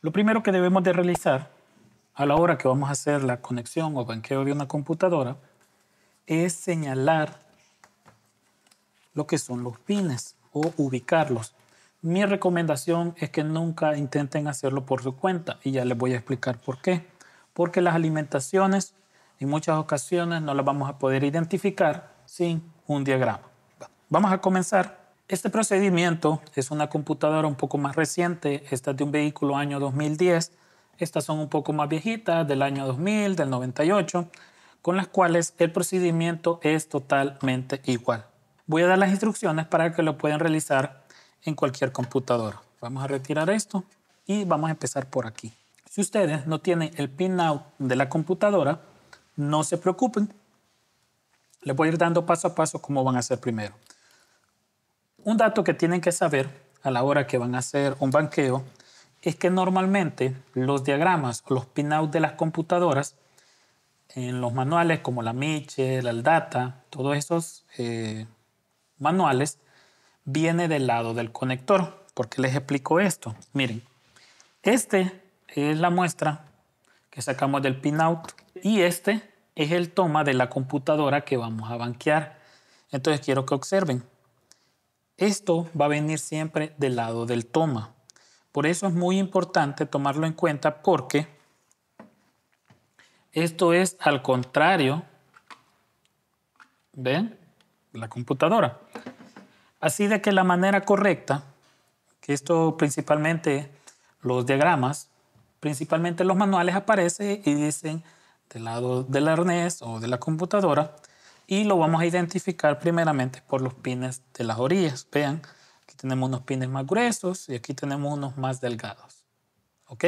Lo primero que debemos de realizar a la hora que vamos a hacer la conexión o banqueo de una computadora es señalar lo que son los pines o ubicarlos. Mi recomendación es que nunca intenten hacerlo por su cuenta y ya les voy a explicar por qué. Porque las alimentaciones en muchas ocasiones no las vamos a poder identificar sin un diagrama. Vamos a comenzar. Este procedimiento es una computadora un poco más reciente. Esta es de un vehículo año 2010. Estas son un poco más viejitas, del año 2000, del 98, con las cuales el procedimiento es totalmente igual. Voy a dar las instrucciones para que lo puedan realizar en cualquier computadora. Vamos a retirar esto y vamos a empezar por aquí. Si ustedes no tienen el pinout de la computadora, no se preocupen. Les voy a ir dando paso a paso cómo van a hacer primero. Un dato que tienen que saber a la hora que van a hacer un banqueo es que normalmente los diagramas o los pinouts de las computadoras en los manuales como la Mitchell, el Data, todos esos manuales viene del lado del conector. ¿Por qué les explico esto? Miren, este es la muestra que sacamos del pinout y este es el toma de la computadora que vamos a banquear. Entonces quiero que observen. Esto va a venir siempre del lado del toma. Por eso es muy importante tomarlo en cuenta porque esto es al contrario, ¿ven? La computadora. Así de que la manera correcta, que esto principalmente los diagramas, principalmente los manuales aparecen y dicen del lado del arnés o de la computadora y lo vamos a identificar primeramente por los pines de las orillas. Vean, aquí tenemos unos pines más gruesos y aquí tenemos unos más delgados. ¿Ok?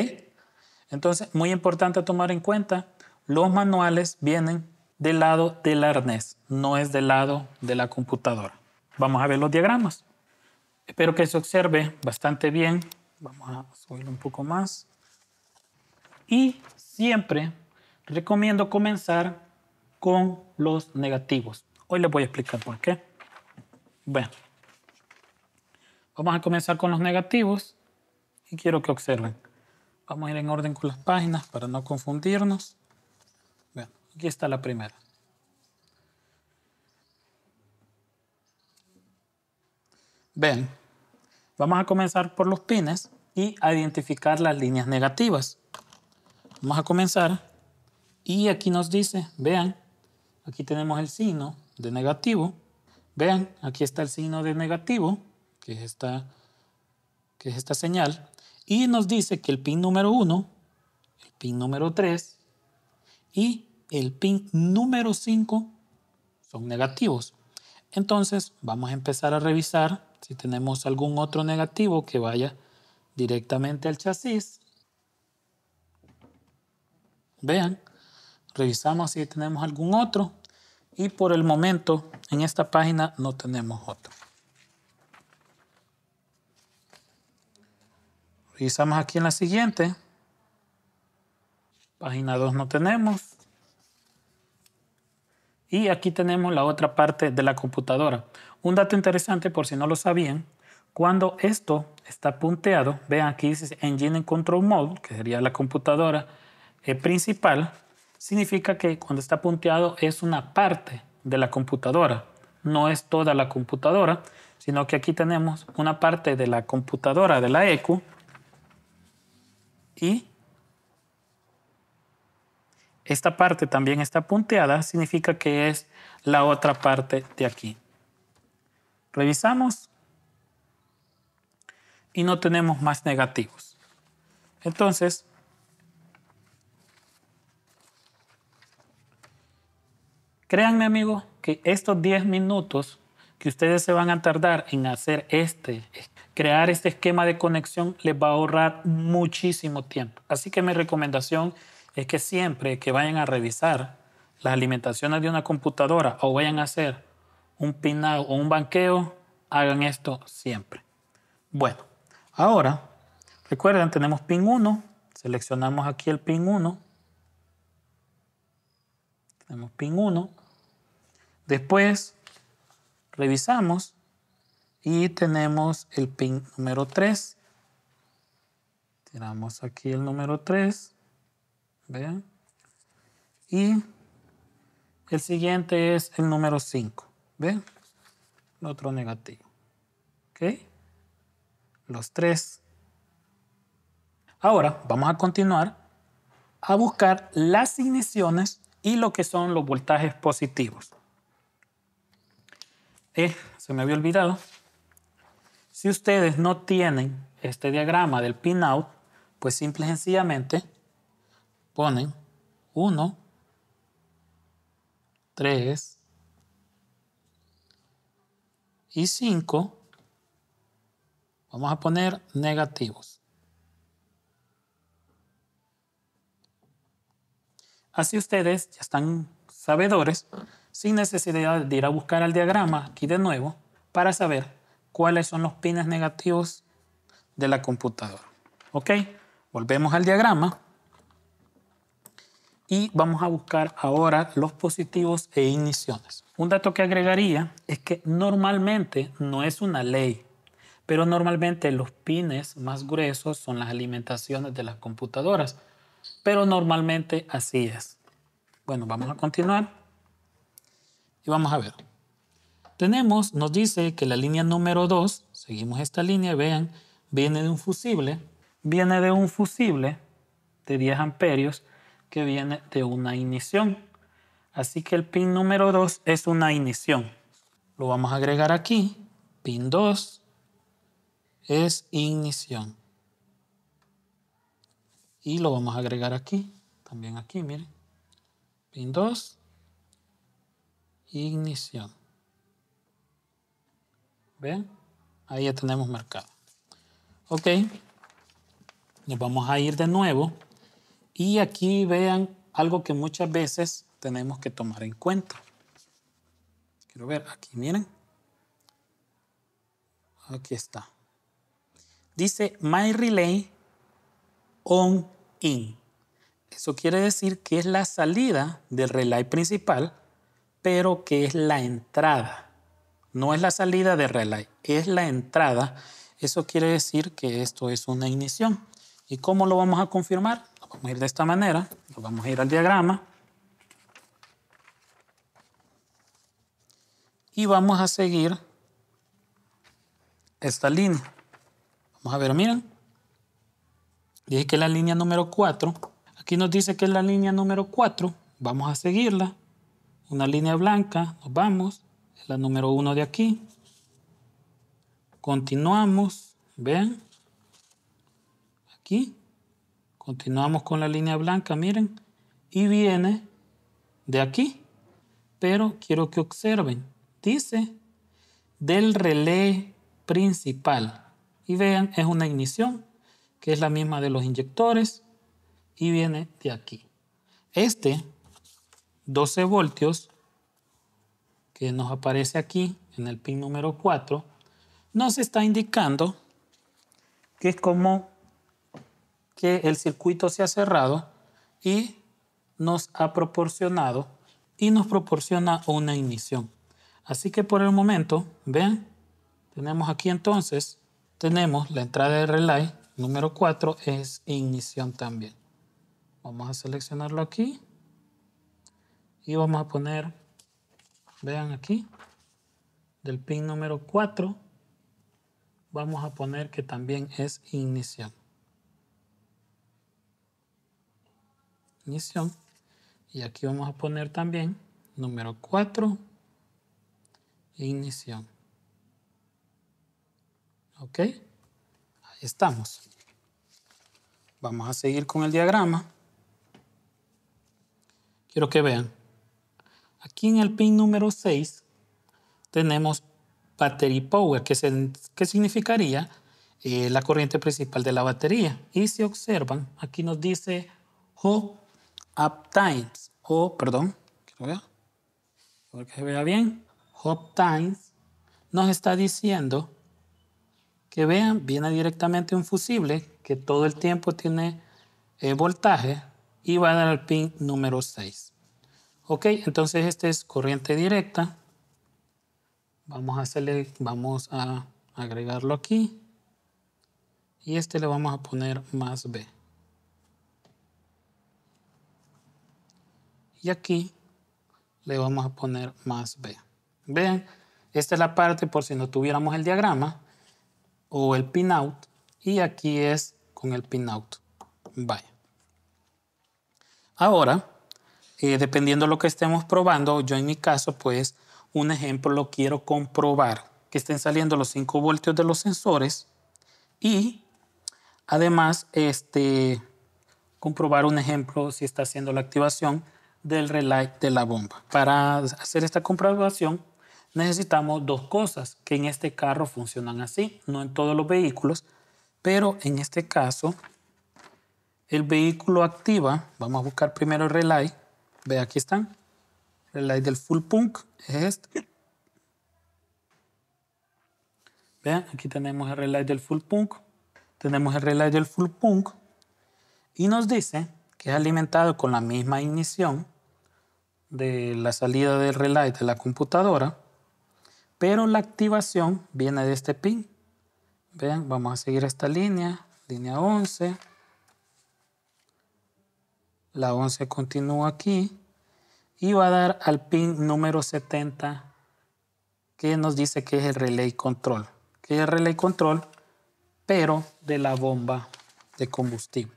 Entonces, muy importante tomar en cuenta, los manuales vienen del lado del arnés, no es del lado de la computadora. Vamos a ver los diagramas. Espero que se observe bastante bien. Vamos a subirlo un poco más. Y siempre recomiendo comenzar con los negativos. Hoy les voy a explicar por qué. Bueno, vamos a comenzar con los negativos y quiero que observen. Vamos a ir en orden con las páginas para no confundirnos. Bueno, aquí está la primera. Ven, vamos a comenzar por los pines y a identificar las líneas negativas. Vamos a comenzar y aquí nos dice, vean, aquí tenemos el signo de negativo. Vean, aquí está el signo de negativo, que es esta señal. Y nos dice que el pin número 1, el pin número 3 y el pin número 5 son negativos. Entonces vamos a empezar a revisar si tenemos algún otro negativo que vaya directamente al chasis. Vean, revisamos si tenemos algún otro y por el momento en esta página no tenemos otro. Revisamos aquí en la siguiente. Página 2 no tenemos. Y aquí tenemos la otra parte de la computadora. Un dato interesante por si no lo sabían, cuando esto está punteado, vean aquí dice Engine and Control Mode, que sería la computadora principal, significa que cuando está punteado es una parte de la computadora, no es toda la computadora, sino que aquí tenemos una parte de la computadora de la ECU y esta parte también está punteada, significa que es la otra parte de aquí. Revisamos y no tenemos más negativos. Entonces, créanme amigos que estos 10 minutos que ustedes se van a tardar en hacer crear este esquema de conexión les va a ahorrar muchísimo tiempo. Así que mi recomendación es que siempre que vayan a revisar las alimentaciones de una computadora o vayan a hacer un pinout o un banqueo, hagan esto siempre. Bueno, ahora recuerden, tenemos pin 1, seleccionamos aquí el pin 1, tenemos pin 1, después revisamos y tenemos el pin número 3, Tiramos aquí el número 3. Vean. Y el siguiente es el número 5. ¿Ven? El otro negativo. ¿Ok? Los 3. Ahora vamos a continuar a buscar las igniciones y lo que son los voltajes positivos. Se me había olvidado. Si ustedes no tienen este diagrama del pinout, pues simple y sencillamente ponen 1, 3 y 5. Vamos a poner negativos. Así ustedes ya están sabedores, sin necesidad de ir a buscar el diagrama aquí de nuevo, para saber cuáles son los pines negativos de la computadora. Ok, volvemos al diagrama y vamos a buscar ahora los positivos e igniciones. Un dato que agregaría es que normalmente no es una ley, pero normalmente los pines más gruesos son las alimentaciones de las computadoras, pero normalmente así es. Bueno, vamos a continuar y vamos a ver. Nos dice que la línea número 2, seguimos esta línea, vean, viene de un fusible de 10 amperios que viene de una ignición. Así que el pin número 2 es una ignición. Lo vamos a agregar aquí. Pin 2 es ignición. Y lo vamos a agregar aquí. También aquí, miren. Pin 2, ignición. ¿Ven? Ahí ya tenemos marcado. Ok. Nos vamos a ir de nuevo. Y aquí vean algo que muchas veces tenemos que tomar en cuenta. Quiero ver, aquí miren. Aquí está. Dice My Relay On In. Eso quiere decir que es la salida del relay principal, pero que es la entrada. No es la salida del relay, es la entrada. Eso quiere decir que esto es una ignición. ¿Y cómo lo vamos a confirmar? Vamos a ir de esta manera. Vamos a ir al diagrama. Y vamos a seguir esta línea. Vamos a ver, miren. Dije que es la línea número 4. Aquí nos dice que es la línea número 4. Vamos a seguirla. Una línea blanca. Nos vamos. Es la número 1 de aquí. Continuamos. Vean. Aquí. Continuamos con la línea blanca, miren. Y viene de aquí. Pero quiero que observen. Dice del relé principal. Y vean, es una ignición, que es la misma de los inyectores. Y viene de aquí. 12 voltios, que nos aparece aquí en el pin número 4, nos está indicando que es como que el circuito se ha cerrado y nos ha proporcionado y nos proporciona una ignición. Así que por el momento, vean, tenemos aquí entonces, tenemos la entrada de relay número 4 es ignición también. Vamos a seleccionarlo aquí y vamos a poner, vean aquí, del pin número 4, vamos a poner que también es ignición. Ignición. Y aquí vamos a poner también número 4, ignición. ¿Ok? Ahí estamos. Vamos a seguir con el diagrama. Quiero que vean. Aquí en el pin número 6 tenemos battery power, que significaría la corriente principal de la batería. Y si observan, aquí nos dice hot up times, quiero ver, para que se vea bien. Hot times nos está diciendo que vean, viene directamente un fusible que todo el tiempo tiene voltaje y va a dar al pin número 6. Ok, entonces este es corriente directa. Vamos a agregarlo aquí y este le vamos a poner más B. Y aquí le vamos a poner más B. Vean, esta es la parte por si no tuviéramos el diagrama o el pinout, y aquí es con el pinout. Vaya. Ahora, dependiendo de lo que estemos probando, yo en mi caso, pues, un ejemplo lo quiero comprobar, que estén saliendo los 5 voltios de los sensores y además comprobar un ejemplo si está haciendo la activación del relay de la bomba. Para hacer esta comprobación necesitamos dos cosas que en este carro funcionan así, no en todos los vehículos, pero en este caso el vehículo activa. Vamos a buscar primero el relay. Ve, aquí están. El relay del full punk es este. Vean, aquí tenemos el relay del full punk. Tenemos el relay del full punk y nos dice que es alimentado con la misma ignición de la salida del relay de la computadora, pero la activación viene de este pin. Vean, vamos a seguir esta línea 11. La 11 continúa aquí y va a dar al pin número 70, que nos dice que es el relay control, que es el relay control, pero de la bomba de combustible.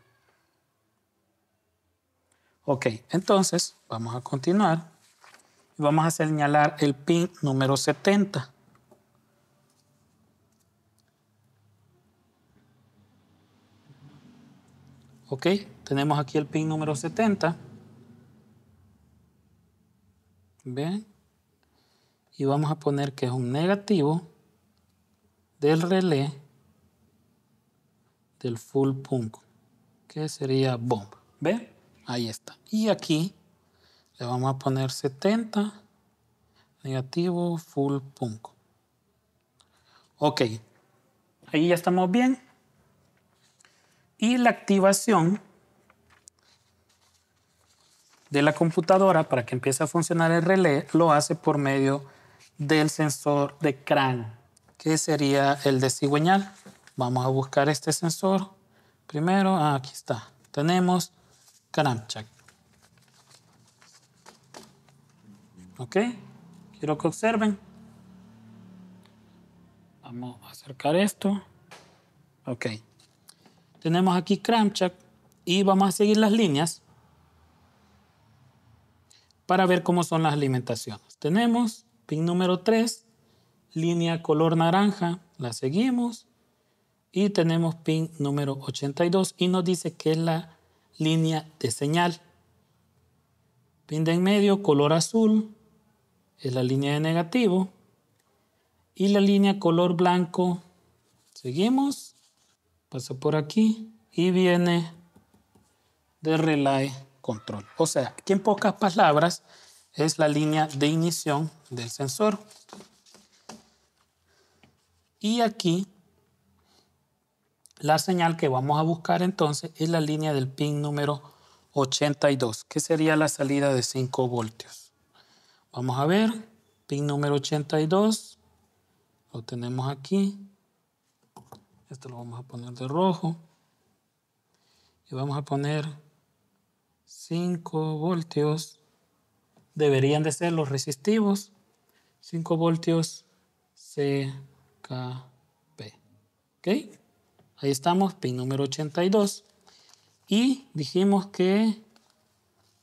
Ok, entonces vamos a continuar y vamos a señalar el pin número 70. Ok, tenemos aquí el pin número 70. Ven, y vamos a poner que es un negativo del relé del full punk, que sería bomba. ¿Ven? Ahí está. Y aquí le vamos a poner 70, negativo, full punk. Ok, ahí ya estamos bien. Y la activación de la computadora para que empiece a funcionar el relé lo hace por medio del sensor de CRAN, que sería el de cigüeñal. Vamos a buscar este sensor. Primero, aquí está. Tenemos crankshaft. Ok, quiero que observen. Vamos a acercar esto. Ok, tenemos aquí crankshaft y vamos a seguir las líneas para ver cómo son las alimentaciones. Tenemos pin número 3, línea color naranja, la seguimos. Y tenemos pin número 82 y nos dice que es la línea de señal. Pin de en medio, color azul, es la línea de negativo. Y la línea color blanco, seguimos, pasa por aquí y viene de relay control. O sea, que en pocas palabras es la línea de ignición del sensor. Y aquí la señal que vamos a buscar entonces es la línea del pin número 82, que sería la salida de 5 voltios. Vamos a ver, pin número 82, lo tenemos aquí. Esto lo vamos a poner de rojo. Y vamos a poner 5 voltios. Deberían de ser los resistivos. 5 voltios CKP. ¿Ok? Ahí estamos, pin número 82. Y dijimos que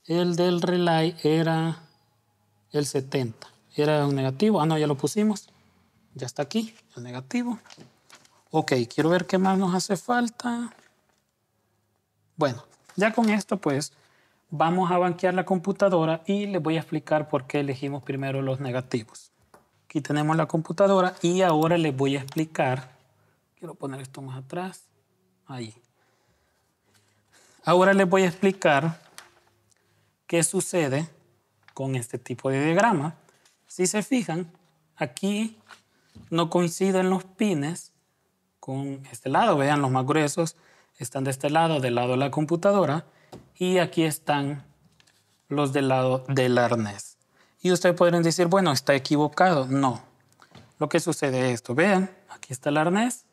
el del relay era el 70. Era un negativo. Ah, no, ya lo pusimos. Ya está aquí, el negativo. Ok, quiero ver qué más nos hace falta. Bueno, ya con esto pues vamos a banquear la computadora y les voy a explicar por qué elegimos primero los negativos. Aquí tenemos la computadora y ahora les voy a explicar. Quiero poner esto más atrás. Ahí. Ahora les voy a explicar qué sucede con este tipo de diagrama. Si se fijan, aquí no coinciden los pines con este lado. Vean, los más gruesos están de este lado, del lado de la computadora, y aquí están los del lado del arnés. Y ustedes podrían decir, bueno, está equivocado. No. Lo que sucede es esto. Vean, aquí está el arnés,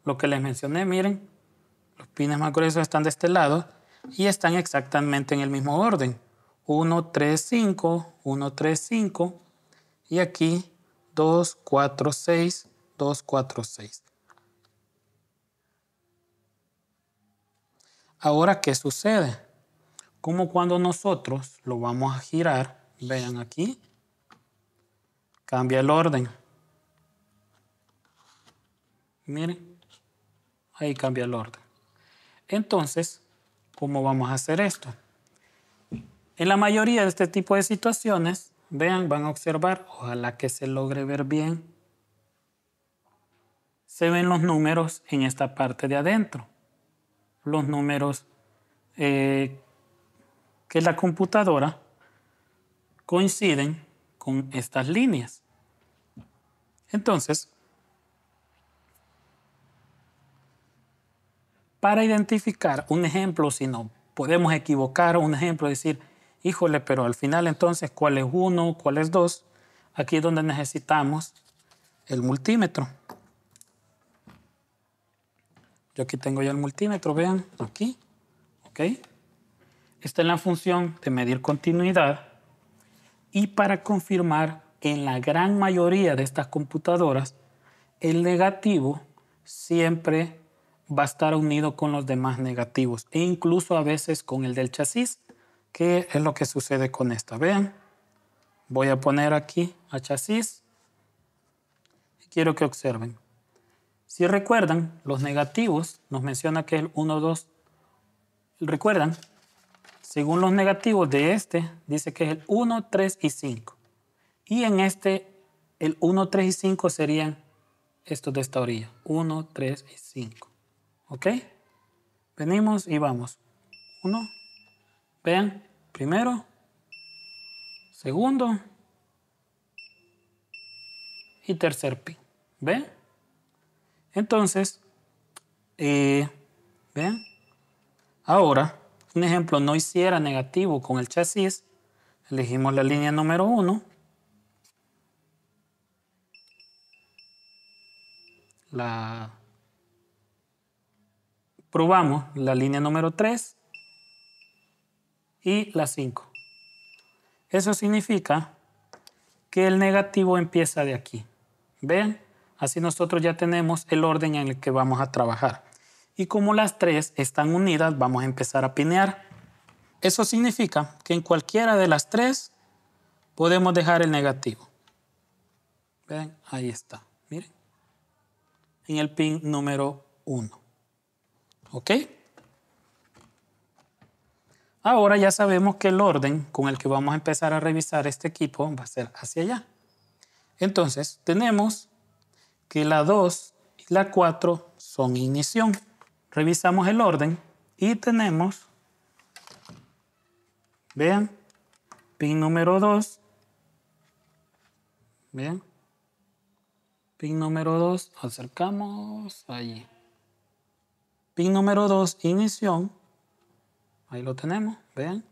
lo que les mencioné, miren, Los pines más gruesos están de este lado y están exactamente en el mismo orden. 1, 3, 5, 1, 3, 5 y aquí 2, 4, 6, 2, 4, 6. Ahora, ¿qué sucede? Como cuando nosotros lo vamos a girar, vean aquí, cambia el orden. Miren, ahí cambia el orden. Entonces, ¿cómo vamos a hacer esto? En la mayoría de este tipo de situaciones, vean, van a observar, ojalá que se logre ver bien. Se ven los números en esta parte de adentro. Los números que la computadora coinciden con estas líneas. Entonces, para identificar un ejemplo, si no podemos equivocar un ejemplo, decir, híjole, pero al final entonces, ¿cuál es 1? ¿Cuál es 2? Aquí es donde necesitamos el multímetro. Yo aquí tengo ya el multímetro, vean, aquí, ¿ok? Esta es la función de medir continuidad y para confirmar en la gran mayoría de estas computadoras, el negativo siempre va a estar unido con los demás negativos e incluso a veces con el del chasis, que es lo que sucede con esta. Vean, voy a poner aquí a chasis y quiero que observen. Si recuerdan, los negativos nos menciona que es el 1, 2. ¿Recuerdan? Según los negativos de este, dice que es el 1, 3 y 5. Y en este, el 1, 3 y 5 serían estos de esta orilla. 1, 3 y 5. ¿Ok? Venimos y vamos. 1, vean, primero, segundo y tercer pin. ¿Ven? Entonces, vean, ahora, un ejemplo, no hiciera negativo con el chasis. Elegimos la línea número 1. Probamos la línea número 3 y la 5. Eso significa que el negativo empieza de aquí. ¿Ven? Así nosotros ya tenemos el orden en el que vamos a trabajar. Y como las tres están unidas, vamos a empezar a pinear. Eso significa que en cualquiera de las tres podemos dejar el negativo. ¿Ven? Ahí está. Miren. En el pin número 1. ¿Ok? Ahora ya sabemos que el orden con el que vamos a empezar a revisar este equipo va a ser hacia allá. Entonces, tenemos que la 2 y la 4 son ignición. Revisamos el orden y tenemos, vean, pin número 2, vean, pin número 2, acercamos allí. Pin número 2, ignición, ahí lo tenemos, vean.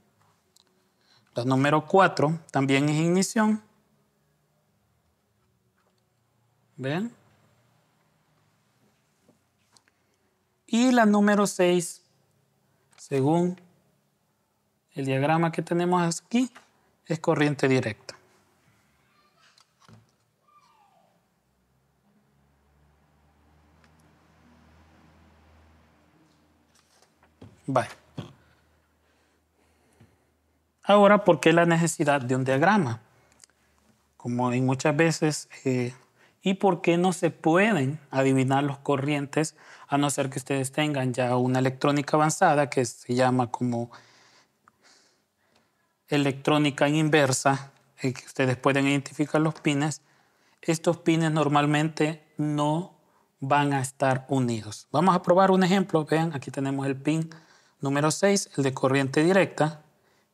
La número 4 también es ignición, vean. Y la número 6, según el diagrama que tenemos aquí, es corriente directa. Vale. Ahora, ¿por qué la necesidad de un diagrama? Como en muchas veces, ¿y por qué no se pueden adivinar los corrientes a no ser que ustedes tengan ya una electrónica avanzada que se llama como electrónica inversa, que ustedes pueden identificar los pines? Estos pines normalmente no van a estar unidos. Vamos a probar un ejemplo. Vean, aquí tenemos el pin número 6, el de corriente directa,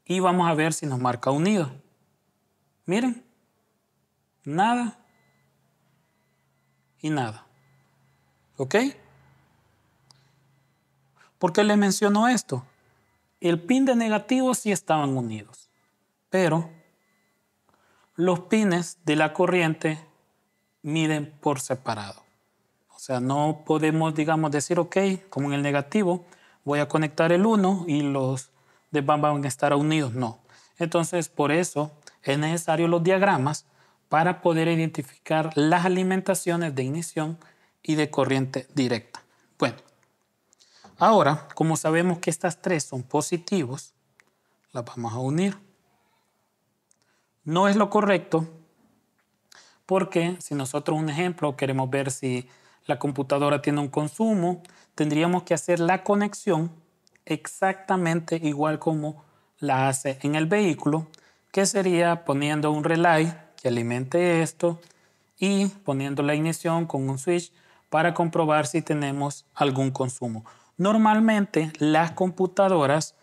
y vamos a ver si nos marca unido. Miren, nada y nada. ¿Ok? ¿Por qué les menciono esto? El pin de negativo sí estaban unidos, pero los pines de la corriente miden por separado. O sea, no podemos, digamos, decir, ok, como en el negativo, voy a conectar el 1 y los demás van a estar unidos. No. Entonces, por eso es necesario los diagramas para poder identificar las alimentaciones de ignición y de corriente directa. Bueno, ahora, como sabemos que estas tres son positivos, las vamos a unir. No es lo correcto porque si nosotros, un ejemplo, queremos ver si la computadora tiene un consumo, tendríamos que hacer la conexión exactamente igual como la hace en el vehículo, que sería poniendo un relay que alimente esto y poniendo la ignición con un switch para comprobar si tenemos algún consumo. Normalmente las computadoras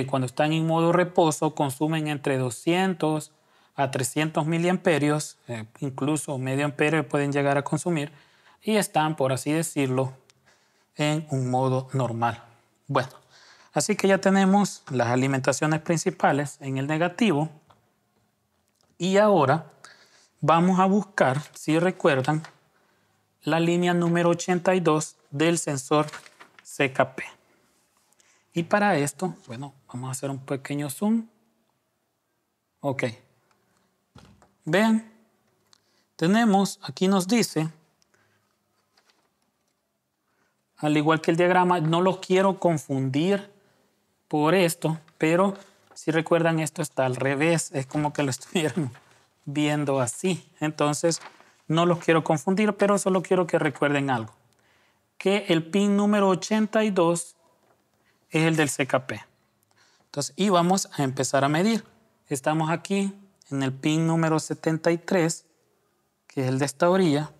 cuando están en modo reposo consumen entre 200 a 300 miliamperios, incluso medio amperio pueden llegar a consumir, y están, por así decirlo, en un modo normal. Bueno, así que ya tenemos las alimentaciones principales en el negativo y ahora vamos a buscar, si recuerdan, la línea número 82 del sensor CKP. Y para esto, bueno, vamos a hacer un pequeño zoom. Ok. Vean, tenemos, aquí nos dice, al igual que el diagrama, no los quiero confundir por esto, pero si recuerdan esto está al revés, es como que lo estuvieran viendo así. Entonces, no los quiero confundir, pero solo quiero que recuerden algo. Que el pin número 82 es el del CKP. Entonces, y vamos a empezar a medir. Estamos aquí en el pin número 73, que es el de esta orilla.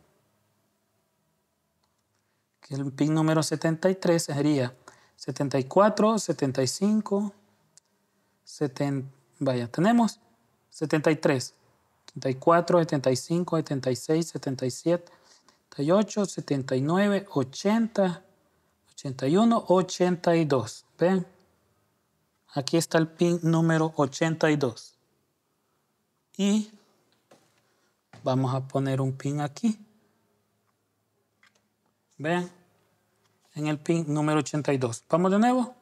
Que el pin número 73 sería 74, 75, 70, vaya, tenemos 73, 74, 75, 76, 77, 78, 79, 80, 81, 82. ¿Ven? Aquí está el pin número 82. Y vamos a poner un pin aquí. Vean, en el pin número 82. Vamos de nuevo.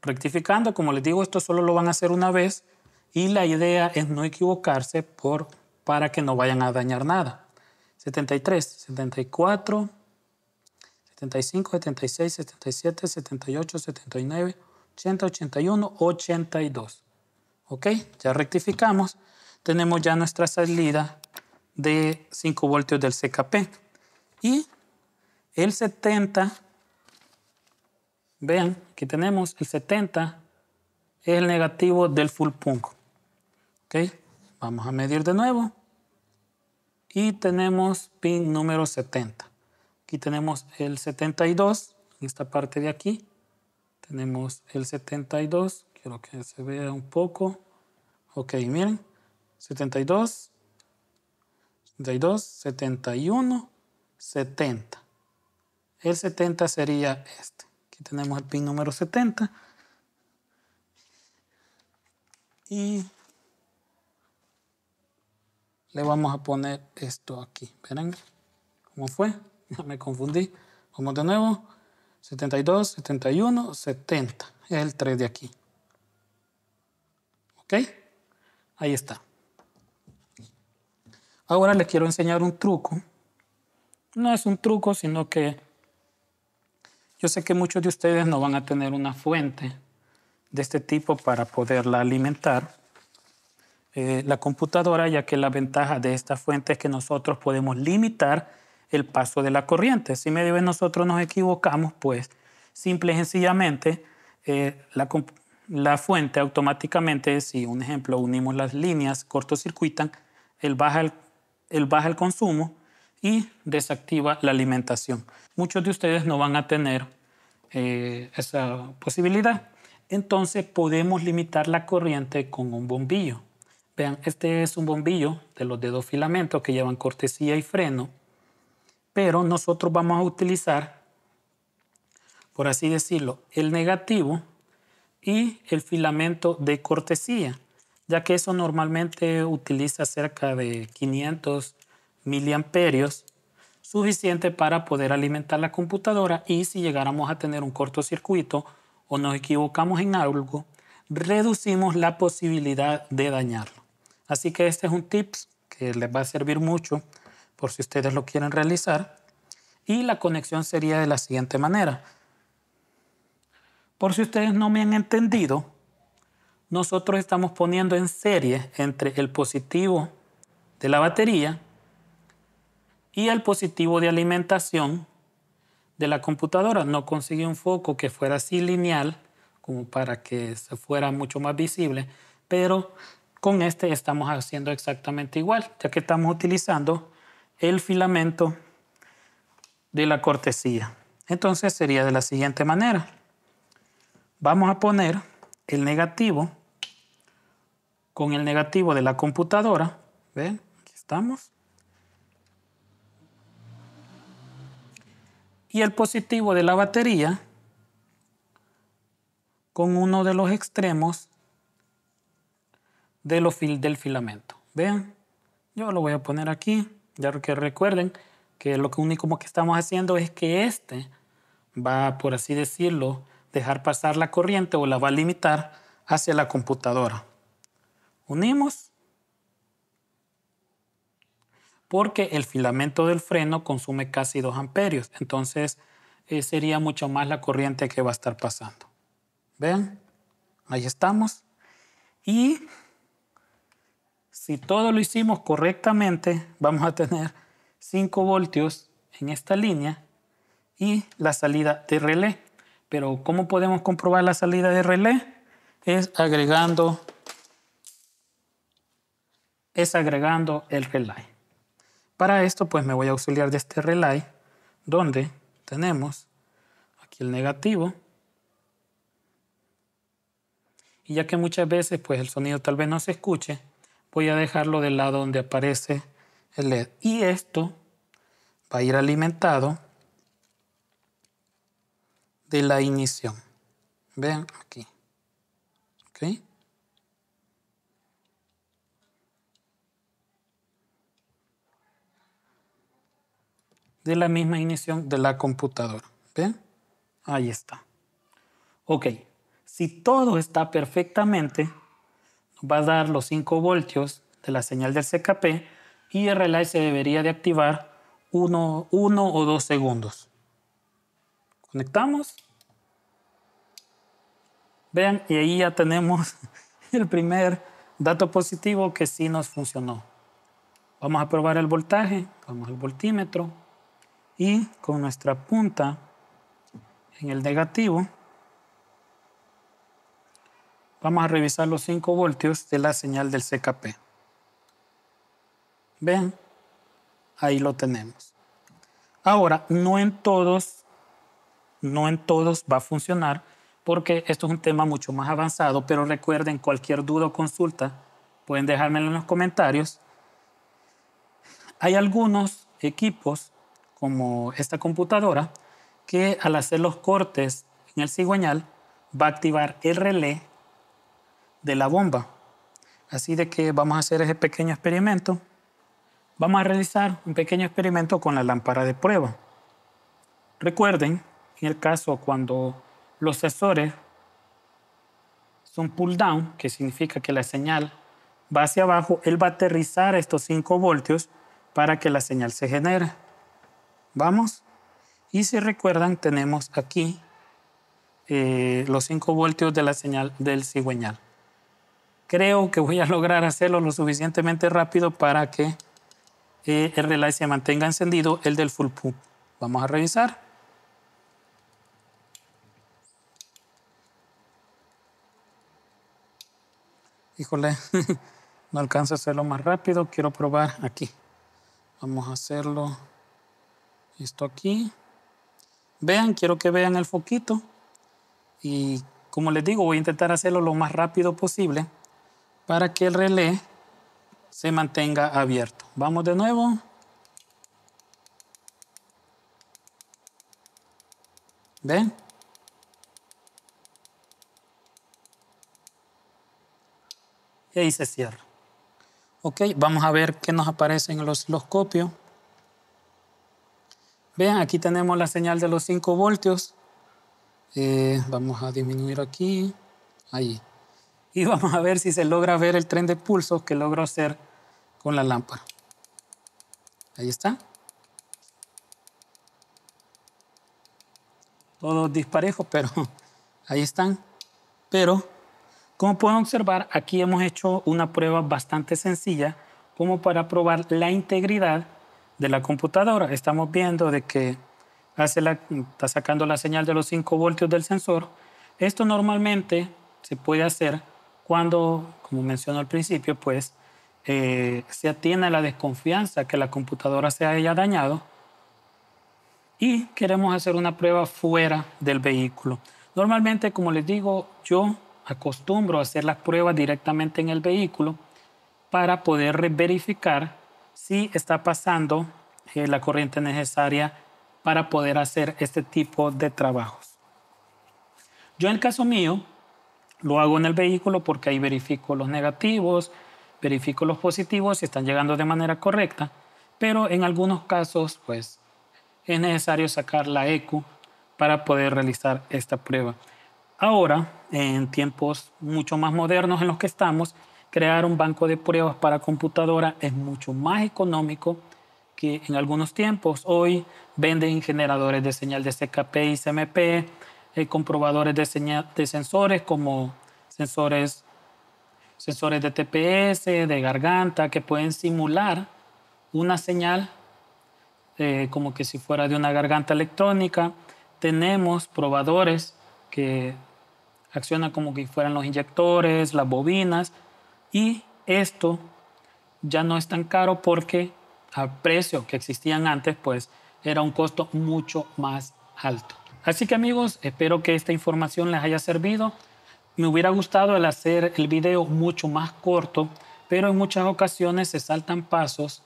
Rectificando, como les digo, esto solo lo van a hacer una vez y la idea es no equivocarse para que no vayan a dañar nada. 73, 74, 75, 76, 77, 78, 79, 80, 81, 82. Ok, ya rectificamos. Tenemos ya nuestra salida de 5 voltios del CKP. Y el 70, vean, aquí tenemos el 70, es el negativo del full punch. Ok, vamos a medir de nuevo. Y tenemos pin número 70. Aquí tenemos el 72, en esta parte de aquí. Tenemos el 72, quiero que se vea un poco. Ok, miren, 72, 72, 71, 70. El 70 sería este. Aquí tenemos el pin número 70. Y le vamos a poner esto aquí. ¿Ven cómo fue? Ya me confundí. Vamos de nuevo. 72, 71, 70. Es el 3 de aquí. ¿Ok? Ahí está. Ahora les quiero enseñar un truco. No es un truco, sino que yo sé que muchos de ustedes no van a tener una fuente de este tipo para poderla alimentar la computadora, ya que la ventaja de esta fuente es que nosotros podemos limitar el paso de la corriente. Si medio de nosotros nos equivocamos, pues simple y sencillamente la fuente automáticamente, si un ejemplo unimos las líneas, cortocircuitan, él baja el consumo y desactiva la alimentación. Muchos de ustedes no van a tener esa posibilidad. Entonces podemos limitar la corriente con un bombillo. Vean, este es un bombillo de los de 2 filamentos que llevan cortesía y freno, pero nosotros vamos a utilizar, por así decirlo, el negativo y el filamento de cortesía, ya que eso normalmente utiliza cerca de 500 miliamperios. suficiente para poder alimentar la computadora, y si llegáramos a tener un cortocircuito o nos equivocamos en algo, reducimos la posibilidad de dañarlo. Así que este es un tips que les va a servir mucho por si ustedes lo quieren realizar. Y la conexión sería de la siguiente manera. Por si ustedes no me han entendido, nosotros estamos poniendo en serie entre el positivo de la batería y el positivo de alimentación de la computadora. No conseguí un foco que fuera así lineal, como para que se fuera mucho más visible, pero con este estamos haciendo exactamente igual, ya que estamos utilizando el filamento de la cortesía. Entonces sería de la siguiente manera. Vamos a poner el negativo con el negativo de la computadora. ¿Ven? Aquí estamos. Y el positivo de la batería con uno de los extremos del filamento. Vean, yo lo voy a poner aquí, ya que recuerden que lo único que estamos haciendo es que este va, por así decirlo, dejar pasar la corriente o la va a limitar hacia la computadora. Unimos, porque el filamento del freno consume casi 2 amperios, entonces sería mucho más la corriente que va a estar pasando. Vean, ahí estamos. Y si todo lo hicimos correctamente, vamos a tener 5 voltios en esta línea y la salida de relé. Pero ¿cómo podemos comprobar la salida de relé? Es agregando el relay. Para esto, pues me voy a auxiliar de este relay, donde tenemos aquí el negativo. Y ya que muchas veces pues el sonido tal vez no se escuche, voy a dejarlo del lado donde aparece el LED. Y esto va a ir alimentado de la ignición. Vean aquí. ¿Ok? De la misma ignición de la computadora. ¿Ven? Ahí está. Ok. Si todo está perfectamente, va a dar los 5 voltios de la señal del CKP y el relay se debería de activar 1 o 2 segundos. Conectamos. Vean, y ahí ya tenemos el primer dato positivo que sí nos funcionó. Vamos a probar el voltaje, vamos al voltímetro y con nuestra punta en el negativo vamos a revisar los 5 voltios de la señal del CKP. Vean, ahí lo tenemos. Ahora, no en todos va a funcionar, porque esto es un tema mucho más avanzado, pero recuerden, cualquier duda o consulta pueden dejármelo en los comentarios. Hay algunos equipos, como esta computadora, que al hacer los cortes en el cigüeñal va a activar el relé de la bomba. Así de que vamos a hacer ese pequeño experimento. Vamos a realizar un pequeño experimento con la lámpara de prueba. Recuerden, en el caso cuando los sensores son pull down, que significa que la señal va hacia abajo, él va a aterrizar estos 5 voltios para que la señal se genere. Vamos. Y si recuerdan, tenemos aquí los 5 voltios de la señal del cigüeñal. Creo que voy a lograr hacerlo lo suficientemente rápido para que el relay se mantenga encendido, el del full pump. Vamos a revisar. Híjole, no alcanzo a hacerlo más rápido. Quiero probar aquí. Vamos a hacerlo esto aquí. Vean, quiero que vean el foquito. Y como les digo, voy a intentar hacerlo lo más rápido posible para que el relé se mantenga abierto. Vamos de nuevo. ¿Ven? Y ahí se cierra. Ok, vamos a ver qué nos aparece en el osciloscopio. Vean, aquí tenemos la señal de los 5 voltios. Vamos a disminuir aquí, ahí. Y vamos a ver si se logra ver el tren de pulso que logro hacer con la lámpara. Ahí está. Todos disparejos, pero ahí están. Pero, como pueden observar, aquí hemos hecho una prueba bastante sencilla como para probar la integridad de la computadora. Estamos viendo de que está sacando la señal de los 5 voltios del sensor. Esto normalmente se puede hacer cuando, como mencioné al principio, pues se atiene a la desconfianza que la computadora se haya dañado y queremos hacer una prueba fuera del vehículo. Normalmente, como les digo, yo acostumbro a hacer las pruebas directamente en el vehículo para poder verificar si está pasando la corriente necesaria para poder hacer este tipo de trabajos. Yo en el caso mío lo hago en el vehículo porque ahí verifico los negativos, verifico los positivos si están llegando de manera correcta, pero en algunos casos pues es necesario sacar la ECU para poder realizar esta prueba. Ahora, en tiempos mucho más modernos en los que estamos, crear un banco de pruebas para computadora es mucho más económico que en algunos tiempos. Hoy venden generadores de señal de CKP y CMP, comprobadores de señal de sensores como sensores de TPS, de garganta, que pueden simular una señal como que si fuera de una garganta electrónica. Tenemos probadores que accionan como que fueran los inyectores, las bobinas, y esto ya no es tan caro porque al precio que existían antes, pues era un costo mucho más alto. Así que amigos, espero que esta información les haya servido. Me hubiera gustado el hacer el video mucho más corto, pero en muchas ocasiones se saltan pasos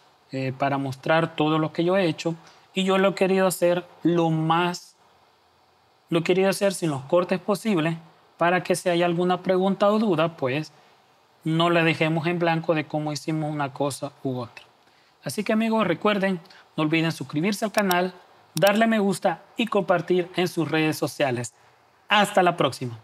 para mostrar todo lo que yo he hecho y yo lo he querido hacer sin los cortes posibles para que si hay alguna pregunta o duda, pues no la dejemos en blanco de cómo hicimos una cosa u otra. Así que amigos, recuerden, no olviden suscribirse al canal, darle me gusta y compartir en sus redes sociales. Hasta la próxima.